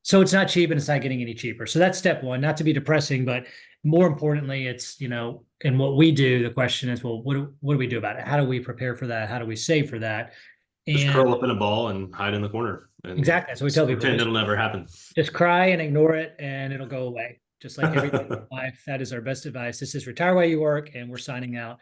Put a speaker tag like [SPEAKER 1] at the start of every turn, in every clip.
[SPEAKER 1] So it's not cheap and it's not getting any cheaper. So that's step one, not to be depressing, but more importantly, it's, and what we do, the question is, well, what do we do about it? How do we prepare for that? How do we save for that?
[SPEAKER 2] Just
[SPEAKER 1] And
[SPEAKER 2] curl up in a ball and hide in the corner and
[SPEAKER 1] exactly. So we tell people
[SPEAKER 2] pretend it'll never happen.
[SPEAKER 1] just cry and ignore it and it'll go away. Just like everything in life, that is our best advice. This is Retire While You Work, and we're signing out.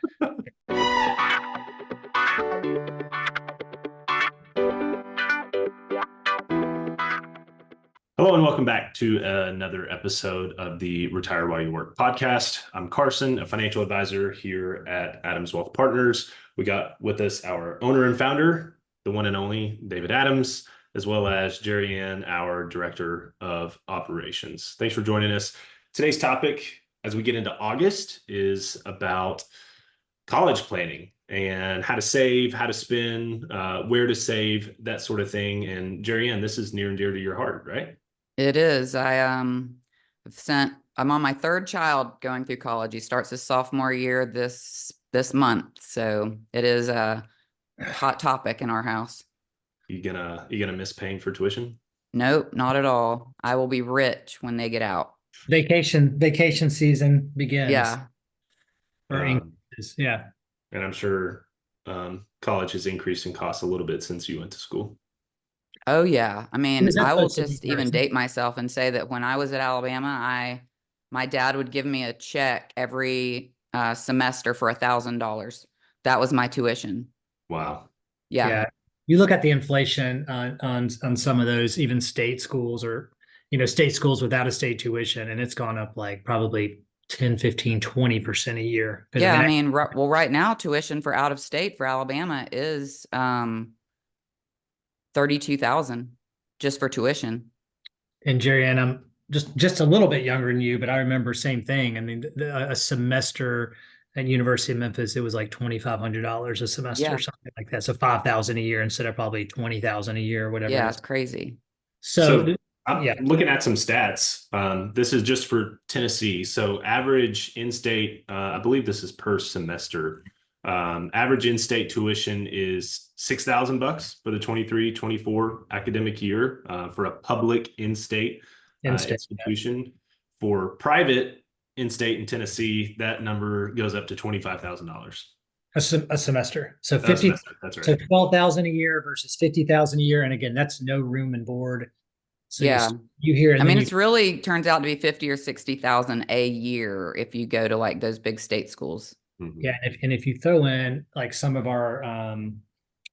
[SPEAKER 2] Hello and welcome back to another episode of the Retire While You Work podcast. I'm Carson, a financial advisor here at Adams Wealth Partners. We got with us our owner and founder, the one and only David Adams, as well as Jeri Anne, our director of operations. Thanks for joining us. Today's topic, as we get into August, is about college planning and how to save, how to spend, where to save, that sort of thing. And Jeri Anne, this is near and dear to your heart, right?
[SPEAKER 3] It is. I'm on my third child going through college. He starts his sophomore year this month. So it is a hot topic in our house.
[SPEAKER 2] You gonna miss paying for tuition?
[SPEAKER 3] Nope, not at all. I will be rich when they get out.
[SPEAKER 1] Vacation season begins.
[SPEAKER 3] Yeah.
[SPEAKER 1] Yeah.
[SPEAKER 2] And I'm sure college has increased in cost a little bit since you went to school.
[SPEAKER 3] Oh yeah. I mean, I will just even
[SPEAKER 1] person?
[SPEAKER 3] date myself and say that when I was at Alabama, my dad would give me a check every semester for $1,000. That was my tuition.
[SPEAKER 2] Wow.
[SPEAKER 3] Yeah.
[SPEAKER 1] You look at the inflation on some of those, even state schools or, state schools without a state tuition, and it's gone up like probably 10, 15, 20% a year.
[SPEAKER 3] Yeah. I mean, well, right now tuition for out of state for Alabama is $32,000 just for tuition.
[SPEAKER 1] And Jeri Anne, I'm just a little bit younger than you, but I remember same thing. I mean, a semester at University of Memphis, it was like $2,500 a semester or something like that. So $5,000 a year instead of probably $20,000 a year or whatever.
[SPEAKER 3] Yeah, it's crazy.
[SPEAKER 2] So I'm looking at some stats. This is just for Tennessee. So average in-state, I believe this is per semester. Average in-state tuition is $6,000 for the 23-24 academic year for a public in-state institution. Yeah. For private in-state in Tennessee, that number goes up to $25,000
[SPEAKER 1] a semester. So 50. That's right. So $12,000 a year versus $50,000 a year, and again, that's no room and board. So
[SPEAKER 3] yeah,
[SPEAKER 1] you hear it.
[SPEAKER 3] I mean, it's really turns out to be 50 or 60,000 a year if you go to like those big state schools.
[SPEAKER 1] Mm-hmm. Yeah, and if you throw in like some of our,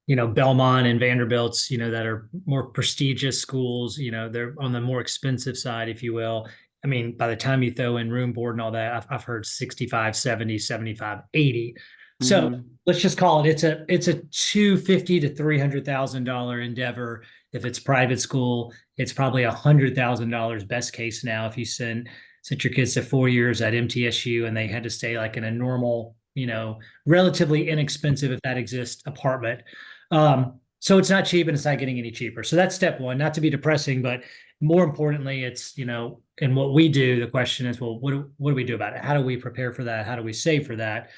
[SPEAKER 1] Belmont and Vanderbilts, that are more prestigious schools, they're on the more expensive side, if you will. I mean, by the time you throw in room, board, and all that, I've heard 65, 70, 75, 80. Mm-hmm. So let's just call it, it's a $250,000 to $300,000 endeavor. If it's private school, it's probably $100,000 best case now. If you sent your kids to 4 years at MTSU and they had to stay like in a normal, relatively inexpensive, if that exists, apartment. So it's not cheap and it's not getting any cheaper. So that's step one, not to be depressing, but more importantly, it's, and what we do, the question is, well, what do we do about it? How do we prepare for that? How do we save for that?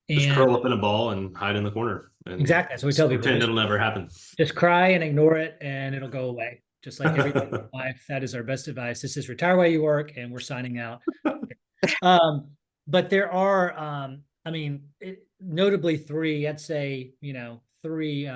[SPEAKER 2] Just curl up in a ball and hide in the corner.
[SPEAKER 1] Exactly. So we tell people,
[SPEAKER 2] pretend it'll never happen.
[SPEAKER 1] Just cry and ignore it and it'll go away. Just like everything in life, that is our best advice. This is Retire While You Work, and we're signing out. But there are, notably three, I'd say, three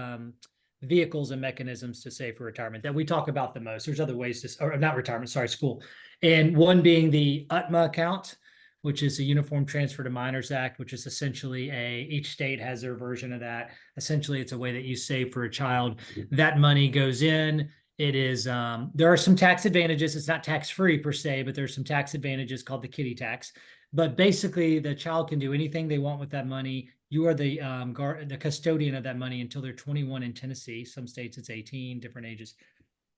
[SPEAKER 1] vehicles and mechanisms to save for retirement that we talk about the most. There's other ways to, or not retirement, sorry, school. And one being the UTMA account, which is a Uniform Transfer to Minors Act, which is essentially each state has their version of that. Essentially, it's a way that you save for a child. That money goes in. It is, there are some tax advantages. It's not tax-free per se, but there's some tax advantages called the kiddie tax. But basically, the child can do anything they want with that money. You are the custodian of that money until they're 21 in Tennessee. Some states it's 18, different ages.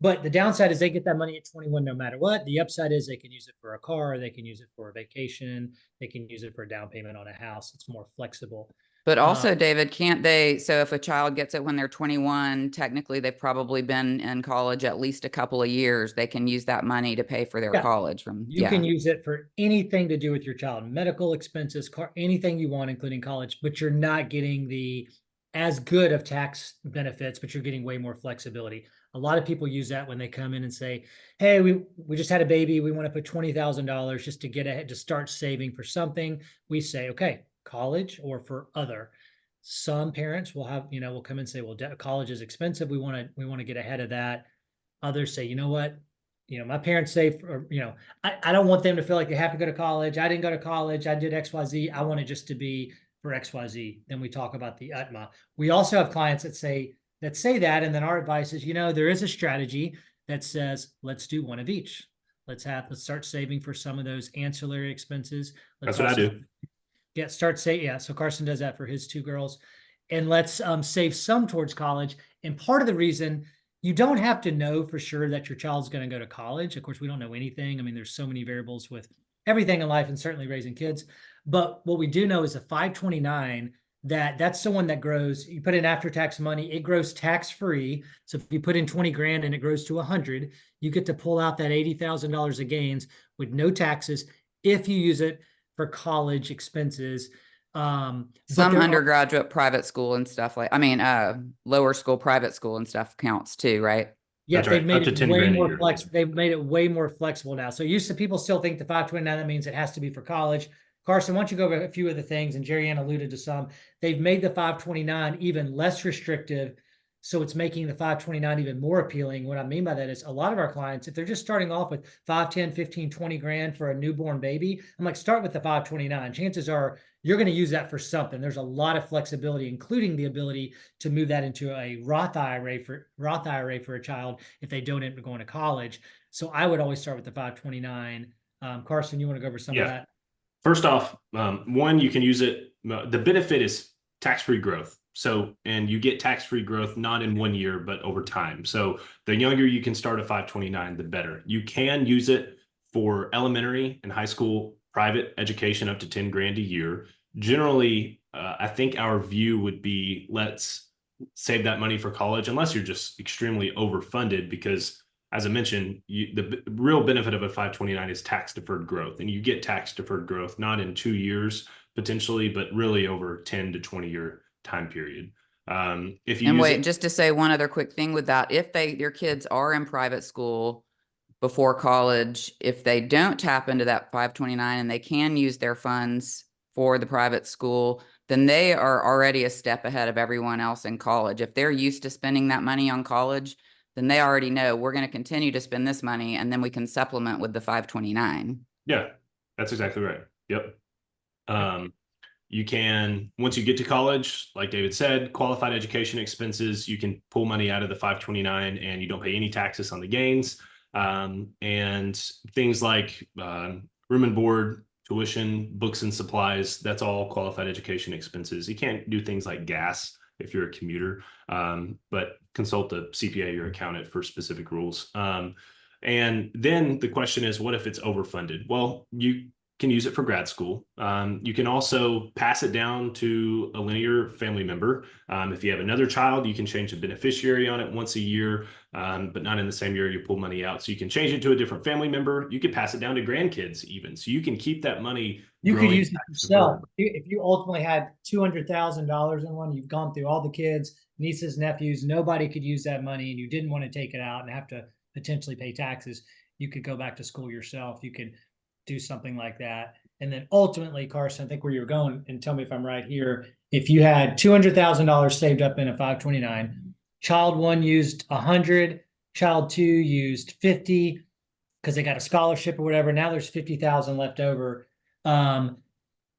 [SPEAKER 1] But the downside is they get that money at 21 no matter what. The upside is they can use it for a car, they can use it for a vacation, they can use it for a down payment on a house. It's more flexible.
[SPEAKER 3] But also, David, can't they, so if a child gets it when they're 21, technically they've probably been in college at least a couple of years. They can use that money to pay for their college.
[SPEAKER 1] You can use it for anything to do with your child, medical expenses, car, anything you want, including college, but you're not getting as good of tax benefits, but you're getting way more flexibility. A lot of people use that when they come in and say, hey, we just had a baby. We want to put $20,000 just to get ahead, to start saving for something. We say, okay, college or for other. Some parents will have, will come and say, well, college is expensive. We want to get ahead of that. Others say, you know what? My parents say, I don't want them to feel like they have to go to college. I didn't go to college. I did XYZ. I want it just to be for XYZ. Then we talk about the UTMA. We also have clients that say that. And then our advice is, there is a strategy that says, let's do one of each. Let's start saving for some of those ancillary expenses.
[SPEAKER 2] That's what I do.
[SPEAKER 1] Yeah, so Carson does that for his 2 girls. And let's save some towards college. And part of the reason, you don't have to know for sure that your child's going to go to college. Of course, we don't know anything. I mean, there's so many variables with everything in life and certainly raising kids. But what we do know is a 529, that's the one that grows. You put in after-tax money, it grows tax-free. So if you put in 20 grand and it grows to 100, you get to pull out that $80,000 of gains with no taxes if you use it for college expenses.
[SPEAKER 3] Some undergraduate private school and stuff lower school private school and stuff counts too, right?
[SPEAKER 1] Yeah,
[SPEAKER 2] they've made it way more
[SPEAKER 1] flexible. They've made it way more flexible now. So used to people still think the 529, that means it has to be for college. Carson, why don't you go over a few of the things, and Jeri Anne alluded to some. They've made the 529 even less restrictive. So it's making the 529 even more appealing. What I mean by that is a lot of our clients, if they're just starting off with 5, 10, 15, 20 grand for a newborn baby, I'm like, start with the 529. Chances are you're going to use that for something. There's a lot of flexibility, including the ability to move that into a Roth IRA for a child if they don't end up going to college. So I would always start with the 529. Carson, you want to go over some of that?
[SPEAKER 2] First off, one, you can use it. The benefit is tax-free growth. So, and you get tax-free growth, not in 1 year, but over time. So the younger you can start a 529, the better. You can use it for elementary and high school private education up to 10 grand a year. Generally, I think our view would be, let's save that money for college, unless you're just extremely overfunded, because as I mentioned, the real benefit of a 529 is tax deferred growth, and you get tax deferred growth, not in 2 years potentially, but really over 10 to 20 year time period.
[SPEAKER 3] Just to say one other quick thing with that, if your kids are in private school before college, if they don't tap into that 529 and they can use their funds for the private school, then they are already a step ahead of everyone else in college. If they're used to spending that money on college, then they already know we're going to continue to spend this money, and then we can supplement with the 529.
[SPEAKER 2] Yeah, that's exactly right. Yep. You can, once you get to college, like David said, qualified education expenses, you can pull money out of the 529 and you don't pay any taxes on the gains. And things like room and board, tuition, books and supplies, that's all qualified education expenses. You can't do things like gas if you're a commuter, but consult a CPA or accountant for specific rules. And then the question is, what if it's overfunded? Well, you can use it for grad school. You can also pass it down to a linear family member. If you have another child, you can change the beneficiary on it once a year, but not in the same year you pull money out. So you can change it to a different family member. You could pass it down to grandkids even. So you can keep that money.
[SPEAKER 1] You could use it yourself. If you ultimately had $200,000 in one, you've gone through all the kids, nieces, nephews, nobody could use that money, and you didn't want to take it out and have to potentially pay taxes, you could go back to school yourself. You could do something like that. And then ultimately, Carson, I think where you're going, and tell me if I'm right here, if you had $200,000 saved up in a 529, child 1 used 100, child 2 used 50 because they got a scholarship or whatever. Now there's 50,000 left over.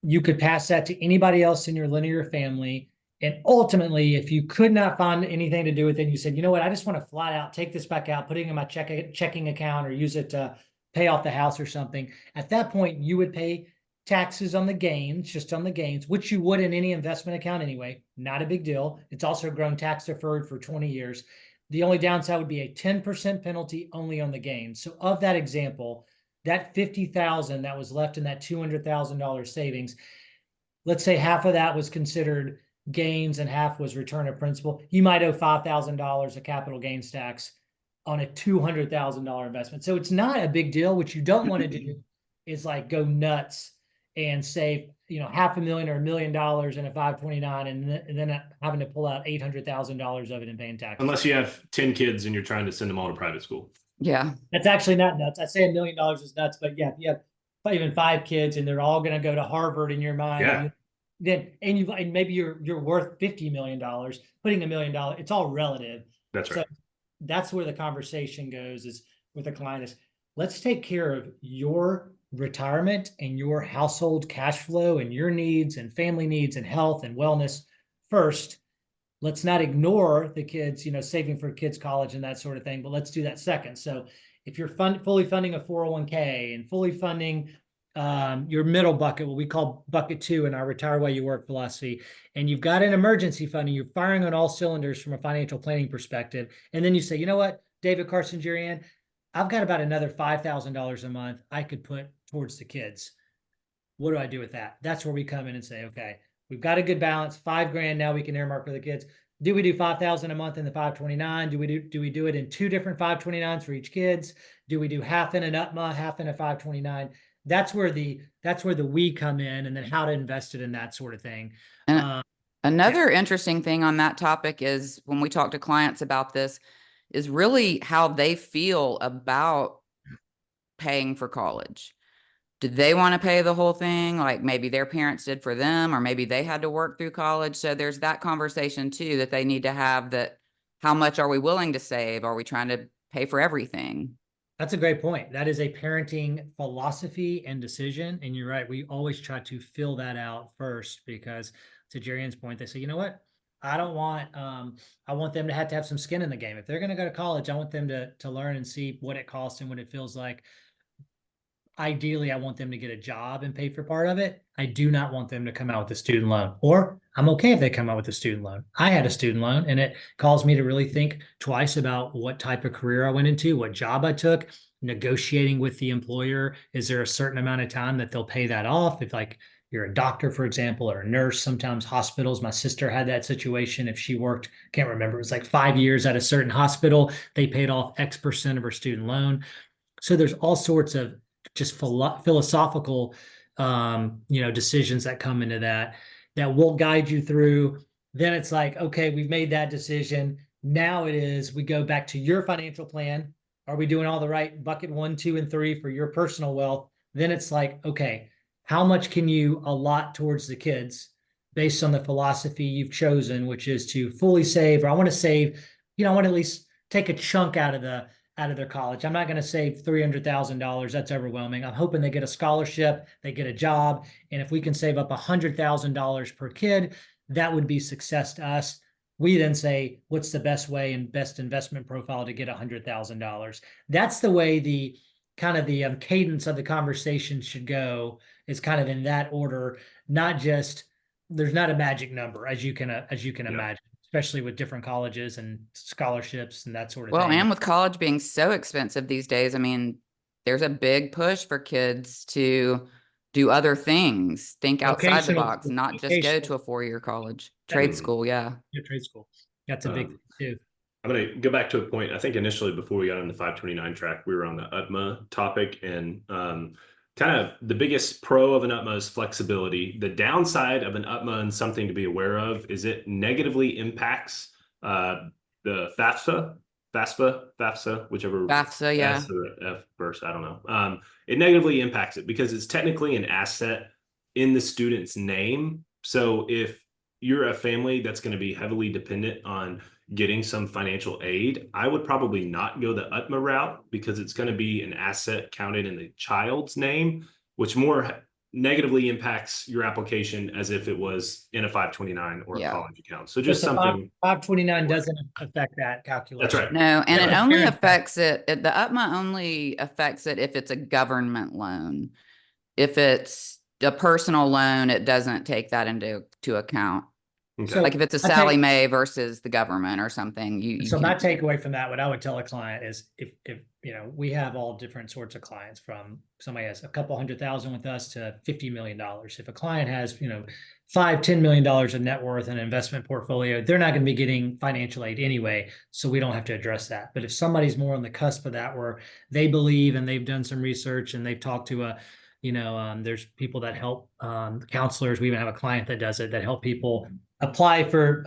[SPEAKER 1] You could pass that to anybody else in your linear family. And ultimately, if you could not find anything to do with it, you said, you know what, I just want to flat out take this back out, put it in my checking account, or use it to pay off the house or something. At that point, you would pay taxes on the gains, just on the gains, which you would in any investment account anyway. Not a big deal. It's also grown tax deferred for 20 years. The only downside would be a 10% penalty only on the gains. So of that example, that 50,000 that was left in that $200,000 savings, let's say half of that was considered gains and half was return of principal. You might owe $5,000 of capital gains tax on a $200,000 investment. So it's not a big deal. What you don't want to do is like go nuts and save $500,000 or $1 million in a 529 and then having to pull out $800,000 of it and paying taxes.
[SPEAKER 2] Unless you have 10 kids and you're trying to send them all to private school.
[SPEAKER 3] Yeah.
[SPEAKER 1] That's actually not nuts. I say $1 million is nuts, but yeah, if you have even 5 kids and they're all going to go to Harvard in your mind,
[SPEAKER 2] Yeah.
[SPEAKER 1] and maybe you're worth $50 million, putting $1 million, it's all relative.
[SPEAKER 2] That's right.
[SPEAKER 1] So that's where the conversation goes is with the client is, let's take care of your retirement and your household cash flow and your needs and family needs and health and wellness first. Let's not ignore the kids, saving for kids' college and that sort of thing, but let's do that second. So if you're fully funding a 401k and fully funding your middle bucket, what we call bucket 2 in our retire while you work philosophy, and you've got an emergency fund and you're firing on all cylinders from a financial planning perspective, and then you say, you know what, David, Carson, Jeri Anne, I've got about another $5,000 a month I could put towards the kids. What do I do with that? That's where we come in and say, okay, we've got a good balance, $5,000 now we can earmark for the kids. Do we do $5,000 a month in the 529? Do we do it in 2 different 529s for each kids? Do we do half in an UTMA, half in a 529? That's where the we come in, and then how to invest it in that sort of thing.
[SPEAKER 3] And another interesting thing on that topic is when we talk to clients about this is really how they feel about paying for college. Did they want to pay the whole thing? Like maybe their parents did for them, or maybe they had to work through college. So there's that conversation too, that they need to have, that how much are we willing to save? Are we trying to pay for everything?
[SPEAKER 1] That's a great point. That is a parenting philosophy and decision. And you're right. We always try to fill that out first, because to Jeri Anne's point, they say, you know what? I don't want, I want them to have some skin in the game. If they're going to go to college, I want them to learn and see what it costs and what it feels like. Ideally, I want them to get a job and pay for part of it. I do not want them to come out with a student loan, or I'm okay if they come out with a student loan. I had a student loan, and it caused me to really think twice about what type of career I went into, what job I took, negotiating with the employer. Is there a certain amount of time that they'll pay that off? If like you're a doctor, for example, or a nurse, sometimes hospitals, my sister had that situation. If she worked, can't remember, it was like 5 years at a certain hospital, they paid off X% of her student loan. So there's all sorts of just philosophical, decisions that come into that will guide you through. Then it's like, okay, we've made that decision. Now it is, we go back to your financial plan. Are we doing all the right bucket 1, 2, and 3 for your personal wealth? Then it's like, okay, how much can you allot towards the kids based on the philosophy you've chosen, which is to fully save, or I want to save, I want to at least take a chunk out of their college. I'm not going to save $300,000. That's overwhelming. I'm hoping they get a scholarship, they get a job. And if we can save up $100,000 per kid, that would be success to us. We then say, what's the best way and best investment profile to get $100,000? That's the way the kind of the cadence of the conversation should go, is kind of in that order, not just, there's not a magic number as you can imagine, especially with different colleges and scholarships and that sort of thing.
[SPEAKER 3] Well, and with college being so expensive these days, I mean, there's a big push for kids to do other things, think outside the box, not just go to a 4-year college, trade school. Yeah,
[SPEAKER 1] trade school. That's a big thing too.
[SPEAKER 2] I'm going to go back to a point. I think initially, before we got on the 529 track, we were on the UTMA topic, and kind of the biggest pro of an UTMA is flexibility. The downside of an UTMA, and something to be aware of, is it negatively impacts the FAFSA, whichever.
[SPEAKER 3] FAFSA, yeah.
[SPEAKER 2] F verse, I don't know. It negatively impacts it because it's technically an asset in the student's name. So if you're a family that's going to be heavily dependent on getting some financial aid, I would probably not go the UTMA route, because it's going to be an asset counted in the child's name, which more negatively impacts your application as if it was in a 529 or a college account. So just something.
[SPEAKER 1] 529 doesn't affect that calculation.
[SPEAKER 2] That's right.
[SPEAKER 3] No, and it only affects it. The UTMA only affects it if it's a government loan. If it's a personal loan, it doesn't take that into account.
[SPEAKER 2] Okay.
[SPEAKER 3] So, like if it's a Sally Mae versus the government or something.
[SPEAKER 1] So my takeaway from that, what I would tell a client is, if we have all different sorts of clients, from somebody has a couple $100,000 with us to $50 million. If a client has, $5-10 million of net worth and investment portfolio, they're not going to be getting financial aid anyway. So we don't have to address that. But if somebody's more on the cusp of that, where they believe and they've done some research and they've talked to There's people that help, counselors. We even have a client that does it, that help people apply for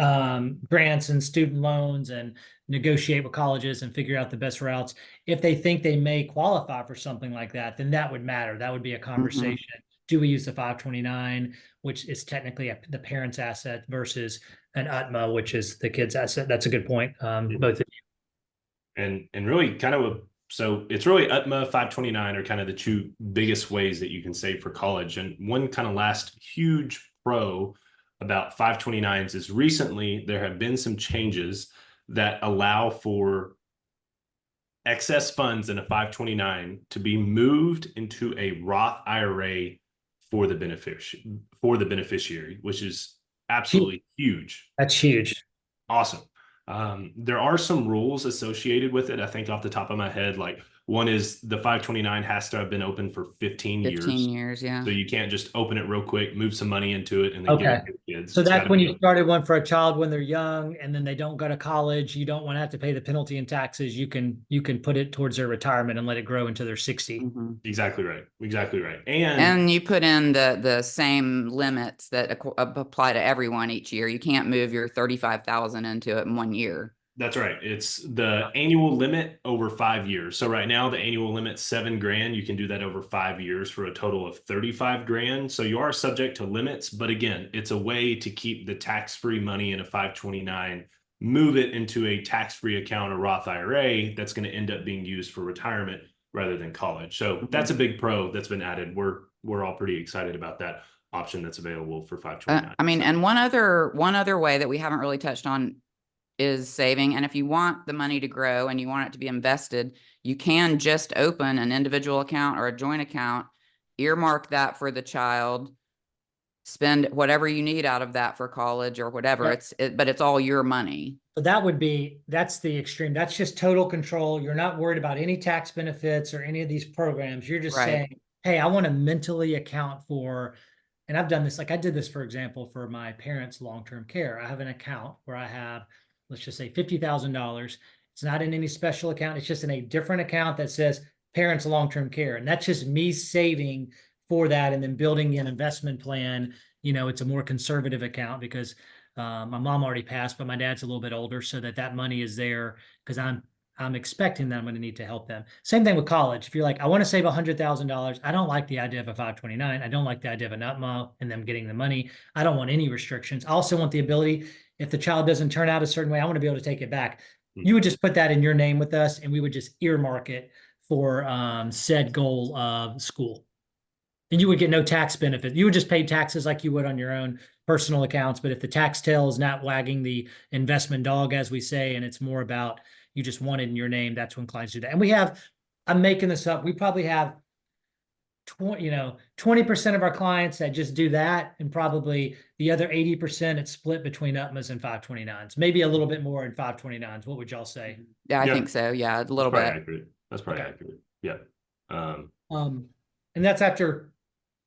[SPEAKER 1] grants and student loans and negotiate with colleges and figure out the best routes. If they think they may qualify for something like that, then that would matter. That would be a conversation. Do we use the 529, which is technically the parent's asset, versus an UTMA, which is the kid's asset? That's a good point. Both of
[SPEAKER 2] you. And really kind of so it's really UTMA, 529 are kind of the two biggest ways that you can save for college. And one kind of last huge pro about 529s is recently there have been some changes that allow for excess funds in a 529 to be moved into a Roth IRA for the beneficiary, which is absolutely huge.
[SPEAKER 1] That's huge.
[SPEAKER 2] Awesome. There are some rules associated with it. I think off the top of my head, like one is the 529 has to have been open for 15 years.
[SPEAKER 3] 15 years, yeah.
[SPEAKER 2] So you can't just open it real quick, move some money into it, and then give it to the kids.
[SPEAKER 1] So that's when you started one for a child when they're young, and then they don't go to college. You don't want to have to pay the penalty and taxes. You can put it towards their retirement and let it grow into their 60.
[SPEAKER 2] Exactly right. Exactly right.
[SPEAKER 3] And you put in the same limits that apply to everyone each year. You can't move your 35,000 into it in 1 year.
[SPEAKER 2] That's right. It's the annual limit over 5 years. So right now the annual limit's $7,000. You can do that over 5 years for a total of 35 grand. So you are subject to limits, but again, it's a way to keep the tax-free money in a 529, move it into a tax-free account, a Roth IRA that's going to end up being used for retirement rather than college. So that's a big pro that's been added. We're all pretty excited about that option that's available for 529.
[SPEAKER 3] I mean, and one other way that we haven't really touched on is saving. And if you want the money to grow and you want it to be invested, you can just open an individual account or a joint account, earmark that for the child, spend whatever you need out of that for college or whatever. But it's all your money.
[SPEAKER 1] So that's the extreme. That's just total control. You're not worried about any tax benefits or any of these programs. You're just saying, hey, I want to mentally account for, and I've done this. Like I did this, for example, for my parents' long-term care. I have an account where I have, let's just say $50,000. It's not in any special account. It's just in a different account that says parents long-term care. And that's just me saving for that and then building an investment plan. It's a more conservative account because my mom already passed, but my dad's a little bit older, so that money is there because I'm expecting that I'm going to need to help them. Same thing with college. If you're like, I want to save $100,000, I don't like the idea of a 529. I don't like the idea of an UTMA and them getting the money. I don't want any restrictions. I also want the ability, if the child doesn't turn out a certain way, I want to be able to take it back. You would just put that in your name with us, and we would just earmark it for said goal of school. And you would get no tax benefit. You would just pay taxes like you would on your own personal accounts. But if the tax tail is not wagging the investment dog, as we say, and it's more about you just want it in your name, that's when clients do that. And I'm making this up, we probably have 20% of our clients that just do that, and probably the other 80% it's split between UTMAs and 529s, maybe a little bit more in 529s. What would y'all say?
[SPEAKER 3] Yeah, I think so. Yeah, a little bit.
[SPEAKER 2] Accurate. That's probably accurate. Yeah.
[SPEAKER 1] And that's after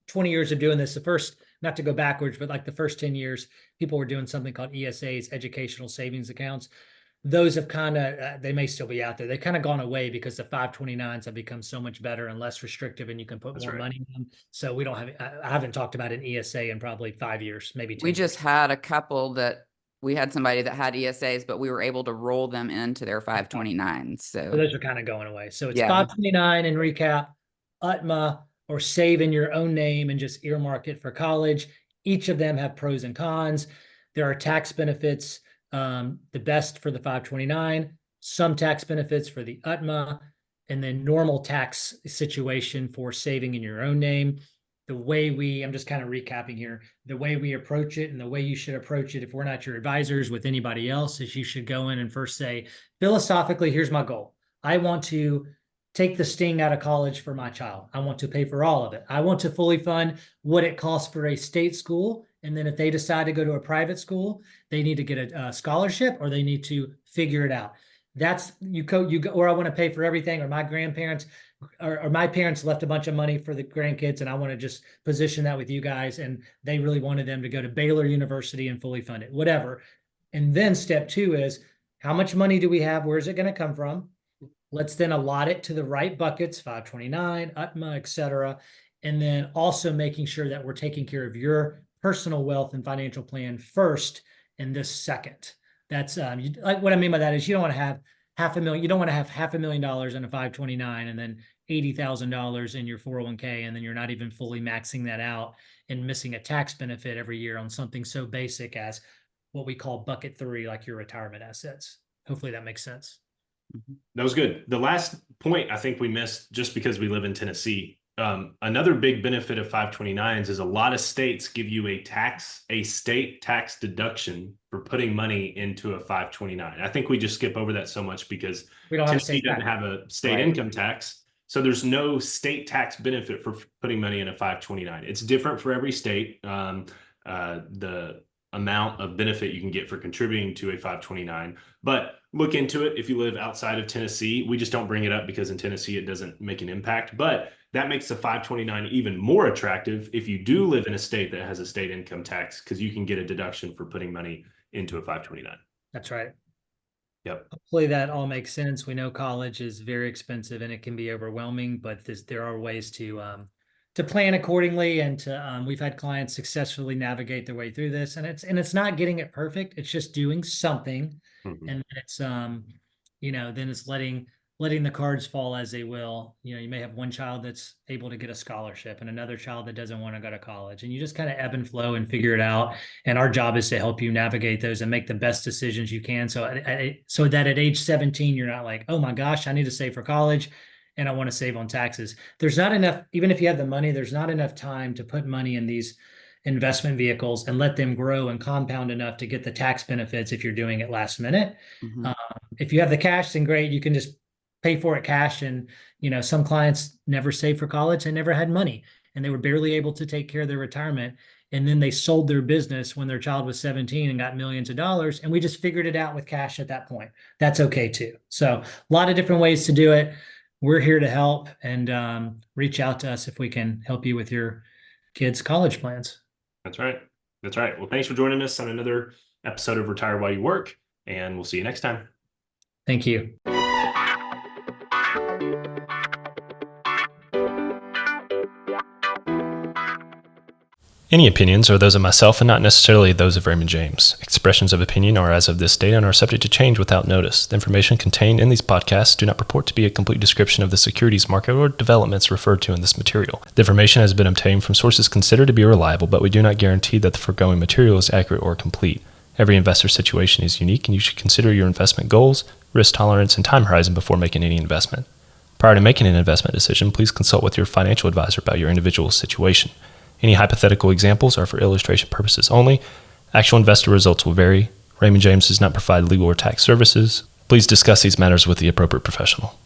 [SPEAKER 1] 20 years of doing this. The first, not to go backwards, but like the first 10 years, people were doing something called ESAs, educational savings accounts. Those have kind of, they may still be out there. They've kind of gone away because the 529s have become so much better and less restrictive, and you can put more money in them. So we don't have, I haven't talked about an ESA in probably 5 years, maybe 10
[SPEAKER 3] We just
[SPEAKER 1] years.
[SPEAKER 3] had a couple that we had somebody that had ESAs, but we were able to roll them into their 529s. So
[SPEAKER 1] those are kind of going away. So it's 529 in recap, UTMA, or save in your own name and just earmark it for college. Each of them have pros and cons. There are tax benefits, the best for the 529, some tax benefits for the UTMA, and then normal tax situation for saving in your own name. The way I'm just kind of recapping here, the way we approach it and the way you should approach it if we're not your advisors with anybody else is you should go in and first say, philosophically, here's my goal. I want to take the sting out of college for my child. I want to pay for all of it. I want to fully fund what it costs for a state school. And then if they decide to go to a private school, they need to get a scholarship, or they need to figure it out. That's you go, or I want to pay for everything, or my grandparents or my parents left a bunch of money for the grandkids, and I want to just position that with you guys. And they really wanted them to go to Baylor University and fully fund it, whatever. And then step 2 is, how much money do we have? Where's it going to come from? Let's then allot it to the right buckets, 529, UTMA, et cetera. and then also making sure that we're taking care of your personal wealth and financial plan first and this second. That's like what I mean by that is you don't want to have $500,000. You don't want to have $500,000 in a 529 and then $80,000 in your 401k, and then you're not even fully maxing that out and missing a tax benefit every year on something so basic as what we call bucket 3, like your retirement assets. Hopefully that makes sense.
[SPEAKER 2] That was good. The last point I think we missed, just because we live in Tennessee. Another big benefit of 529s is a lot of states give you a state tax deduction for putting money into a 529. I think we just skip over that so much because
[SPEAKER 1] We don't have a
[SPEAKER 2] Tennessee
[SPEAKER 1] state
[SPEAKER 2] doesn't
[SPEAKER 1] tax.
[SPEAKER 2] have a state
[SPEAKER 3] Right.
[SPEAKER 2] income tax. So there's no state tax benefit for putting money in a 529. It's different for every state. The amount of benefit you can get for contributing to a 529, but look into it if you live outside of Tennessee. We just don't bring it up because in Tennessee it doesn't make an impact, but that makes the 529 even more attractive if you do live in a state that has a state income tax, because you can get a deduction for putting money into a 529.
[SPEAKER 1] That's right.
[SPEAKER 2] Yep.
[SPEAKER 1] Hopefully that all makes sense. We know college is very expensive and it can be overwhelming, but there are ways to plan accordingly, and to we've had clients successfully navigate their way through this, and it's not getting it perfect. It's just doing something,
[SPEAKER 2] Mhm.
[SPEAKER 1] and it's then it's letting the cards fall as they will. You may have one child that's able to get a scholarship and another child that doesn't want to go to college, and you just kind of ebb and flow and figure it out. And our job is to help you navigate those and make the best decisions you can. So that at age 17, you're not like, oh my gosh, I need to save for college and I want to save on taxes. There's not enough, even if you have the money, there's not enough time to put money in these investment vehicles and let them grow and compound enough to get the tax benefits if you're doing it last minute.
[SPEAKER 3] Mhm.
[SPEAKER 1] If you have the cash, then great, you can just pay for it cash. And some clients never saved for college, they never had money, and they were barely able to take care of their retirement. And then they sold their business when their child was 17 and got millions of dollars. And we just figured it out with cash at that point. That's okay too. So a lot of different ways to do it. We're here to help, and reach out to us if we can help you with your kids' college plans.
[SPEAKER 2] That's right. That's right. Well, thanks for joining us on another episode of Retire While You Work, and we'll see you next time.
[SPEAKER 1] Thank you.
[SPEAKER 4] Any opinions are those of myself and not necessarily those of Raymond James. Expressions of opinion are as of this date and are subject to change without notice. The information contained in these podcasts do not purport to be a complete description of the securities market or developments referred to in this material. The information has been obtained from sources considered to be reliable, but we do not guarantee that the foregoing material is accurate or complete. Every investor's situation is unique, and you should consider your investment goals, risk tolerance, and time horizon before making any investment. Prior to making an investment decision, please consult with your financial advisor about your individual situation. Any hypothetical examples are for illustration purposes only. Actual investor results will vary. Raymond James does not provide legal or tax services. Please discuss these matters with the appropriate professional.